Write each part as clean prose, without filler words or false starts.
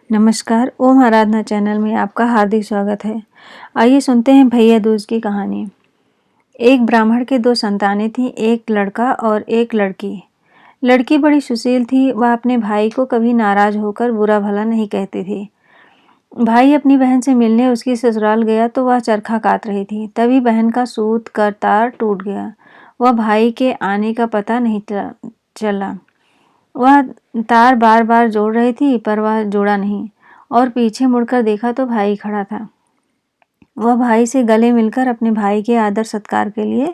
नमस्कार, ओम आराधना चैनल में आपका हार्दिक स्वागत है। आइए सुनते हैं भैया दूज की कहानी। एक ब्राह्मण के 2 संतानें थीं, एक लड़का और एक लड़की। लड़की बड़ी सुशील थी, वह अपने भाई को कभी नाराज होकर बुरा भला नहीं कहती थी। भाई अपनी बहन से मिलने उसकी ससुराल गया तो वह चरखा काट रही थी। तभी बहन का सूत का तार टूट गया। वह भाई के आने का पता नहीं चला। वह तार बार बार जोड़ रही थी पर वह जोड़ा नहीं और पीछे मुड़कर देखा तो भाई खड़ा था। वह भाई से गले मिलकर अपने भाई के आदर सत्कार के लिए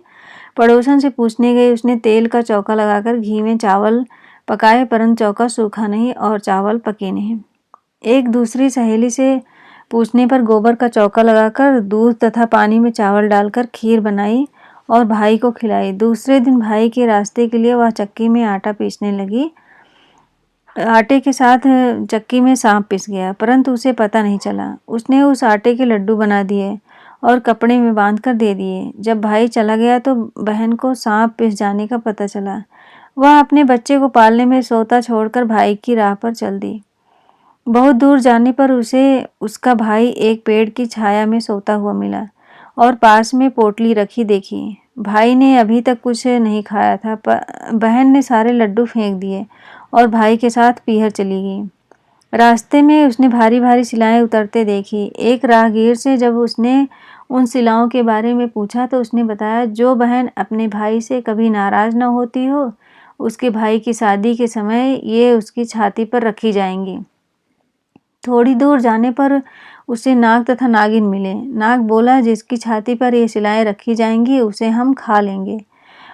पड़ोसन से पूछने गई। उसने तेल का चौका लगाकर घी में चावल पकाए, परंतु चौका सूखा नहीं और चावल पके नहीं। एक दूसरी सहेली से पूछने पर गोबर का चौका लगाकर दूध तथा पानी में चावल डालकर खीर बनाई और भाई को खिलाई। दूसरे दिन भाई के रास्ते के लिए वह चक्की में आटा पीसने लगी। आटे के साथ चक्की में सांप पिस गया, परंतु उसे पता नहीं चला। उसने उस आटे के लड्डू बना दिए और कपड़े में बांधकर दे दिए। जब भाई चला गया तो बहन को सांप पिस जाने का पता चला। वह अपने बच्चे को पालने में सोता छोड़कर भाई की राह पर चल दी। बहुत दूर जाने पर उसे उसका भाई एक पेड़ की छाया में सोता हुआ मिला और पास में पोटली रखी देखी। भाई ने अभी तक कुछ नहीं खाया था। बहन ने सारे लड्डू फेंक दिए और भाई के साथ पीहर चली गई। रास्ते में उसने भारी भारी शिलाएं उतरते देखी। एक राहगीर से जब उसने उन शिलाओं के बारे में पूछा तो उसने बताया, जो बहन अपने भाई से कभी नाराज न होती हो, उसके भाई की शादी के समय ये उसकी छाती पर रखी जाएंगी। थोड़ी दूर जाने पर उसे नाग तथा नागिन मिले। नाग बोला, जिसकी छाती पर ये शिलाएं रखी जाएंगी उसे हम खा लेंगे।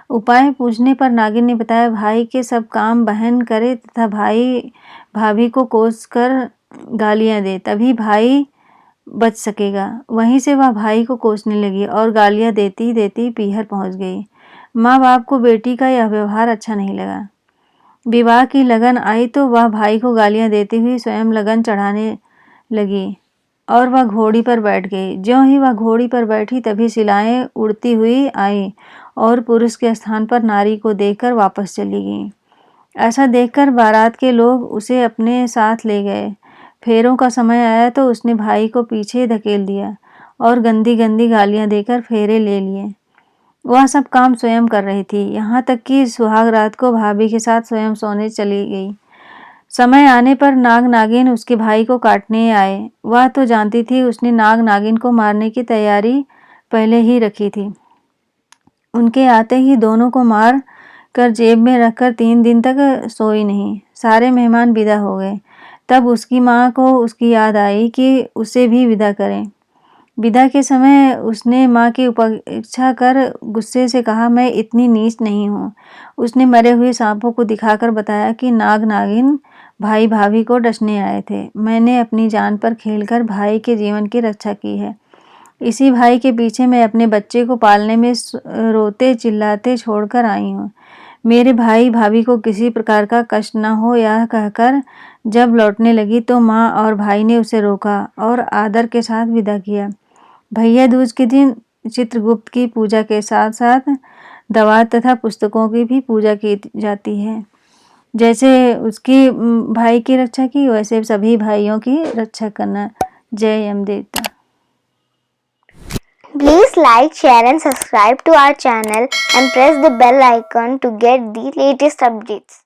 उपाय पूछने पर नागिन ने बताया, भाई के सब काम बहन करे तथा भाई भाभी को कोस कर गालियां दे, तभी भाई बच सकेगा। वहीं से वह भाई को कोसने लगी और गालियां देती देती पीहर पहुंच गई। माँ बाप को बेटी का यह व्यवहार अच्छा नहीं लगा। विवाह की लगन आई तो वह भाई को गालियां देती हुई स्वयं लगन चढ़ाने लगी और वह घोड़ी पर बैठ गई। ज्यों ही वह घोड़ी पर बैठी तभी शिलाएं उड़ती हुई आई और पुरुष के स्थान पर नारी को देखकर वापस चली गई। ऐसा देखकर बारात के लोग उसे अपने साथ ले गए। फेरों का समय आया तो उसने भाई को पीछे धकेल दिया और गंदी गंदी गालियां देकर फेरे ले लिए। वह सब काम स्वयं कर रही थी, यहाँ तक कि सुहाग रात को भाभी के साथ स्वयं सोने चली गई। समय आने पर नाग नागिन उसके भाई को काटने आए। वह तो जानती थी, उसने नाग नागिन को मारने की तैयारी पहले ही रखी थी। उनके आते ही दोनों को मार कर जेब में रखकर 3 दिन तक सोई नहीं। सारे मेहमान विदा हो गए। तब उसकी माँ को उसकी याद आई कि उसे भी विदा करें। विदा के समय उसने माँ की उपेक्षा कर गुस्से से कहा, मैं इतनी नीच नहीं हूँ। उसने मरे हुए सांपों को दिखाकर बताया कि नाग नागिन भाई भाभी को डसने आए थे। मैंने अपनी जान पर खेलकर भाई के जीवन की रक्षा की है। इसी भाई के पीछे मैं अपने बच्चे को पालने में रोते चिल्लाते छोड़कर आई हूँ। मेरे भाई भाभी को किसी प्रकार का कष्ट न हो, यह कहकर जब लौटने लगी तो माँ और भाई ने उसे रोका और आदर के साथ विदा किया। भैया दूज के दिन चित्रगुप्त की पूजा के साथ साथ दवा तथा पुस्तकों की भी पूजा की जाती है। जैसे उसकी भाई की रक्षा की, वैसे सभी भाइयों की रक्षा करना। जय यम देवता। Please like, share and subscribe to our channel and press the bell icon to get the latest updates.